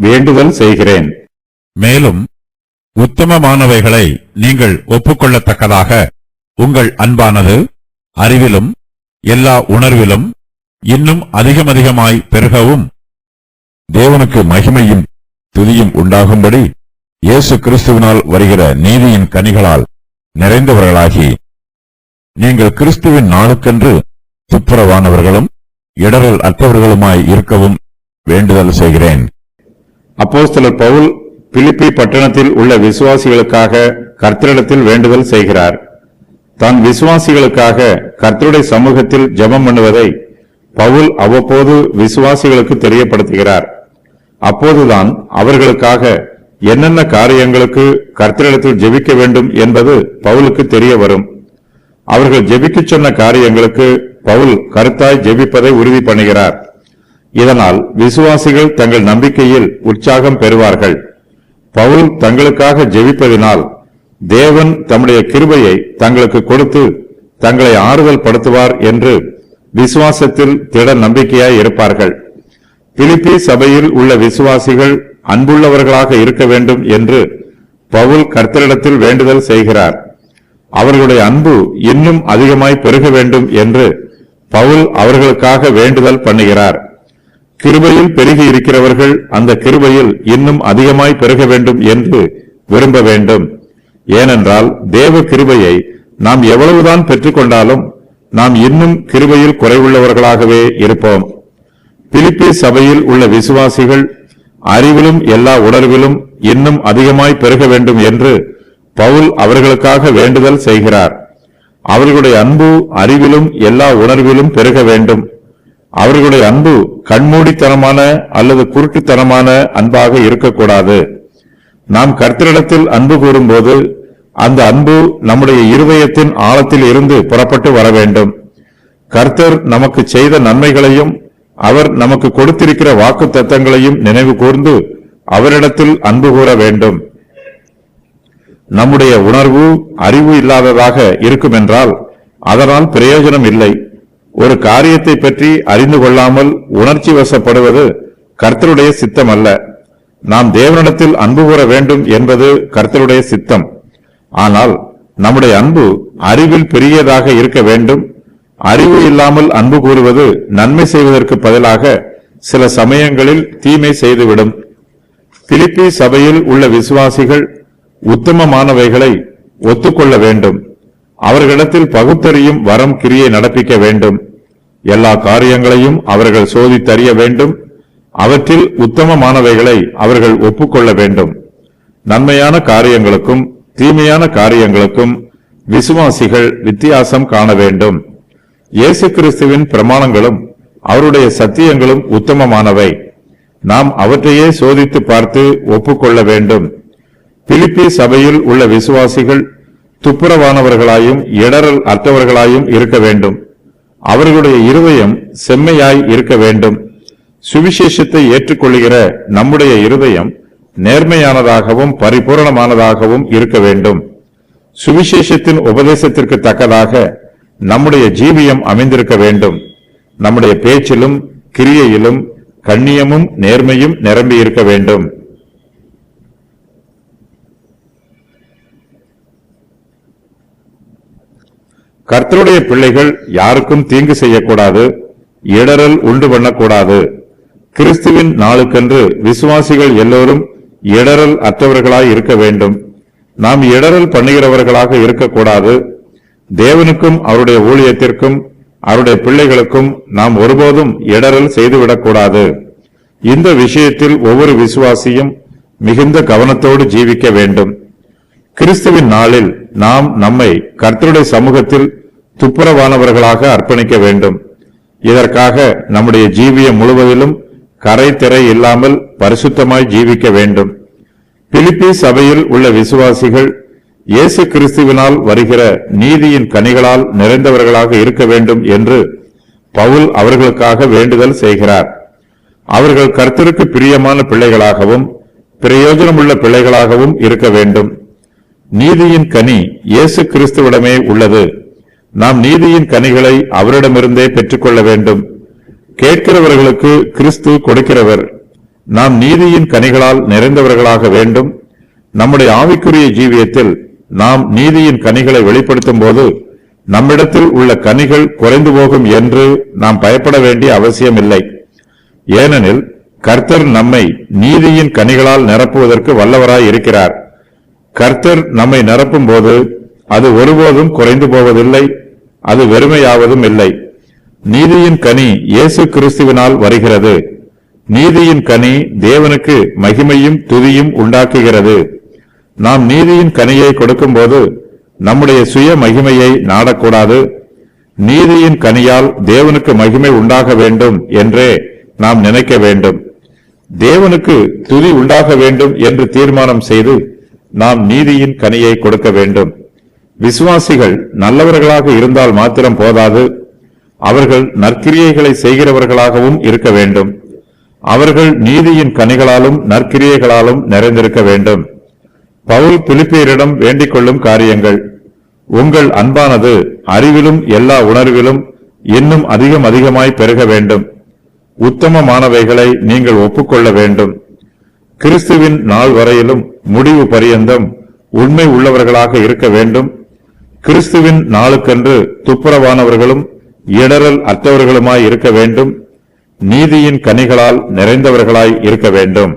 வேண்டுதல் செய்கிறேன். மேலும் உத்தமமானவைகளை நீங்கள் ஒப்புக்கொள்ளத்தக்கதாக உங்கள் அன்பானது அறிவிலும் எல்லா உணர்விலும் இன்னும் அதிகமாய் பெருகவும் தேவனுக்கு மகிமையும் துதியும் உண்டாகும்படி இயேசு கிறிஸ்துவினால் வருகிற நீதியின் கனிகளால் நிறைந்தவர்களாகி நீங்கள் கிறிஸ்துவின் நாளுக்கென்று துப்புரவானவர்களும் இடரல் அற்றவர்களுமாய் இருக்கவும் வேண்டுதல் செய்கிறேன். அப்போஸ்தலர் பவுல் பிலிப்பி பட்டணத்தில் உள்ள விசுவாசிகளுக்காக கர்த்தரிடத்தில் வேண்டுதல் செய்கிறார். தான் விசுவாசிகளுக்காக கர்த்தருடைய சமூகத்தில் ஜெபம் பண்ணுவதை பவுல் அவ்வப்போது விசுவாசிகளுக்கு தெரியப்படுத்துகிறார். அப்போதுதான் அவர்களுக்காக என்னென்ன காரியங்களுக்கு கர்த்தரிடத்தில் ஜெபிக்க வேண்டும் என்பது பவுலுக்கு தெரிய வரும். அவர்கள் ஜெபிக்கச் சொன்ன காரியங்களுக்கு பவுல் கருத்தாய் ஜெபிப்பதை உறுதி பண்ணுகிறார். இதனால் விசுவாசிகள் தங்கள் நம்பிக்கையில் உற்சாகம் பெறுவார்கள். பவுல் தங்களுக்காக ஜெபிப்பதினால் தேவன் தம்முடைய கிருபையை தங்களுக்கு கொடுத்து தங்களை ஆறுதல் படுத்துவார் என்று விசுவாசத்தில் திட நம்பிக்கையாய் இருப்பார்கள். பிலிப்பி சபையில் உள்ள விசுவாசிகள் அன்புள்ளவர்களாக இருக்க வேண்டும் என்று பவுல் கர்த்தரிடத்தில் வேண்டுதல் செய்கிறார். அவர்களுடைய அன்பு இன்னும் அதிகமாய் பெருக வேண்டும் என்று பவுல் அவர்களுக்காக வேண்டுதல் பண்ணுகிறார். கிருபையில் பெருகி இருக்கிறவர்கள் அந்த கிருபையில் இன்னும் அதிகமாய் பெருக வேண்டும் என்று விரும்ப வேண்டும். ஏனென்றால் தேவ கிருபையை நாம் எவ்வளவுதான் பெற்றுக்கொண்டாலும் நாம் இன்னும் கிருபையில் குறைவுள்ளவர்களாகவே இருப்போம். பிலிப்பி சபையில் உள்ள விசுவாசிகள் அறிவிலும் எல்லா உணர்விலும் இன்னும் அதிகமாய் பெருக வேண்டும் என்று பவுல் அவர்களுக்காக வேண்டுதல் செய்கிறார். அவர்களுடைய அன்பு அறிவிலும் எல்லா உணர்விலும் பெருக வேண்டும். அவர்களுடைய அன்பு கண்மூடித்தனமான அல்லது குருட்டுத்தனமான அன்பாக இருக்கக்கூடாது. நாம் கர்த்தரிடத்தில் அன்பு கூறும்போது அந்த அன்பு நம்முடைய இருதயத்தின் ஆழத்தில் இருந்து புறப்பட்டு வர வேண்டும். கர்த்தர் நமக்கு செய்த நன்மைகளையும் அவர் நமக்கு கொடுத்திருக்கிற வாக்கு தத்தங்களையும் நினைவு கூர்ந்து அவரிடத்தில் அன்பு கூற வேண்டும். நம்முடைய உணர்வு அறிவு இல்லாததாக இருக்குமென்றால் அதனால் பிரயோஜனம் இல்லை. ஒரு காரியத்தை பற்றி அறிந்து கொள்ளாமல் உணர்ச்சி வசப்படுவது கர்த்தருடைய சித்தம் அல்ல. நாம் தேவனிடத்தில் அன்பு கூற வேண்டும் என்பது கர்த்தருடைய சித்தம். ஆனால் நம்முடைய அன்பு அறிவில் பெரியதாக இருக்க வேண்டும். அறிவு இல்லாமல் அன்பு கூறுவது நன்மை செய்வதற்கு பதிலாக சில சமயங்களில் தீமை செய்துவிடும். பிலிப்பி சபையில் உள்ள விசுவாசிகள் உத்தமமானவைகளை ஒத்துக்கொள்ள வேண்டும். அவர்களிடத்தில் பகுத்தறியும் வரம் கிரியை நடப்பிக்க வேண்டும். எல்லா காரியங்களையும் அவர்கள் சோதித்தறிய வேண்டும். அவற்றில் உத்தமமானவைகளை அவர்கள் ஒப்புக்கொள்ள வேண்டும். நன்மையான காரியங்களுக்கும் தீமையான காரியங்களுக்கும் விசுவாசிகள் வித்தியாசம் காண வேண்டும். இயேசு கிறிஸ்துவின் பிரமாணங்களும் அவருடைய சத்தியங்களும் உத்தமமானவை. நாம் அவற்றையே சோதித்து பார்த்து ஒப்புக்கொள்ள வேண்டும். பிலிப்பி சபையில் உள்ள விசுவாசிகள் துப்புரவானவர்களாயும் இடரல் அற்றவர்களாயும் இருக்க வேண்டும். அவர்களுடைய இருதயம் செம்மையாய் இருக்க வேண்டும். சுவிசேஷத்தை ஏற்றுக்கொள்கிற நம்முடைய இருதயம் நேர்மையானதாகவும் பரிபூரணமானதாகவும் இருக்க வேண்டும். சுவிசேஷத்தின் உபதேசத்திற்கு தக்கதாக நம்முடைய ஜீவியம் அமைந்திருக்க வேண்டும். நம்முடைய பேச்சிலும் கிரியையிலும் கண்ணியமும் நேர்மையும் நிரம்பி இருக்க வேண்டும். கர்த்தருடைய பிள்ளைகள் யாருக்கும் தீங்கு செய்யக்கூடாது, இடரல் உண்டு பண்ணக்கூடாது. கிறிஸ்துவின் நாளுக்கென்று விசுவாசிகள் எல்லோரும் இடரல் அற்றவர்களாய் இருக்க வேண்டும். நாம் இடரல் பண்ணுகிறவர்களாக இருக்கக்கூடாது. தேவனுக்கும் அவருடைய ஊழியத்திற்கும் அவருடைய பிள்ளைகளுக்கும் நாம் ஒருபோதும் இடரல் செய்துவிடக்கூடாது. இந்த விஷயத்தில் ஒவ்வொரு விசுவாசியும் மிகுந்த கவனத்தோடு ஜீவிக்க வேண்டும். கிறிஸ்துவின் நாளில் நாம் நம்மை கர்த்தருடைய சமூகத்தில் துப்புரவானவர்களாக அர்ப்பணிக்க வேண்டும். இதற்காக நம்முடைய ஜீவியம் முழுவதிலும் கரை திரை இல்லாமல் பரிசுத்தமாய் ஜீவிக்க வேண்டும். பிலிப்பி சபையில் உள்ள விசுவாசிகள் இயேசு கிறிஸ்துவினால் வருகிற நீதியின் கனிகளால் நிறைந்தவர்களாக இருக்க வேண்டும் என்று பவுல் அவர்களுக்காக வேண்டுதல் செய்கிறார். அவர்கள் கர்த்தருக்கு பிரியமான பிள்ளைகளாகவும் பிரயோஜனமுள்ள பிள்ளைகளாகவும் இருக்க வேண்டும். நீதியின் கனி இயேசு கிறிஸ்துவிடமே உள்ளது. நாம் நீதியின் கனிகளை அவரிடமிருந்தே பெற்றுக்கொள்ள வேண்டும். கேட்கிறவர்களுக்கு கிறிஸ்து கொடுக்கிறவர். நாம் நீதியின் கனிகளால் நிறைந்தவர்களாக வேண்டும். நம்முடைய ஆவிக்குரிய ஜீவியத்தில் நாம் நீதியின் கனிகளை வெளிப்படுத்தும் போது நம்மிடத்தில் உள்ள கனிகள் குறைந்து போகும் என்று நாம் பயப்பட வேண்டிய அவசியம் இல்லை. ஏனெனில் கர்த்தர் நம்மை நீதியின் கனிகளால் நிரப்புவதற்கு வல்லவராய் இருக்கிறார். கர்த்தர் நம்மை நிரப்பும் போது அது ஒருபோதும் குறைந்து போவதில்லை, அது வெறுமையாவதும் இல்லை. நீதியின் கனி இயேசு கிறிஸ்துவினால் வருகிறது. நீதியின் கனி தேவனுக்கு மகிமையும் துதியும் உண்டாக்குகிறது. நாம் நீதியின் கனியை கொடுக்கும்போது நம்முடைய சுய மகிமையை நாடக்கூடாது. நீதியின் கனியால் தேவனுக்கு மகிமை உண்டாக வேண்டும் என்றே நாம் நினைக்க வேண்டும். தேவனுக்கு துதி உண்டாக வேண்டும் என்று தீர்மானம் செய்து நாம் நீதியின் கனியை கொடுக்க வேண்டும். விசுவாசிகள் நல்லவர்களாக இருந்தால் மாத்திரம் போதாது, அவர்கள் நற்கிரியைகளை செய்கிறவர்களாகவும் இருக்க வேண்டும். அவர்கள் நீதியின் கனிகளாலும் நற்கிரியைகளாலும் நிறைந்திருக்க வேண்டும். பவுல் பிலிப்பியரிடம் வேண்டிக் கொள்ளும் காரியங்கள்: உங்கள் அன்பானது அறிவிலும் எல்லா உணர்விலும் இன்னும் அதிகமாய் பெருக வேண்டும். உத்தமமானவைகளை நீங்கள் ஒப்புக்கொள்ள வேண்டும். கிறிஸ்துவின் நாள் வரையிலும் முடிவு பரியந்தம் உண்மை உள்ளவர்களாக இருக்க வேண்டும். கிறிஸ்துவின் நாளுக்கென்று துப்புரவானவர்களும் இடரல் அற்றவர்களுமாய் இருக்க வேண்டும். நீதியின் கனிகளால் நிறைந்தவர்களாய் இருக்க வேண்டும்.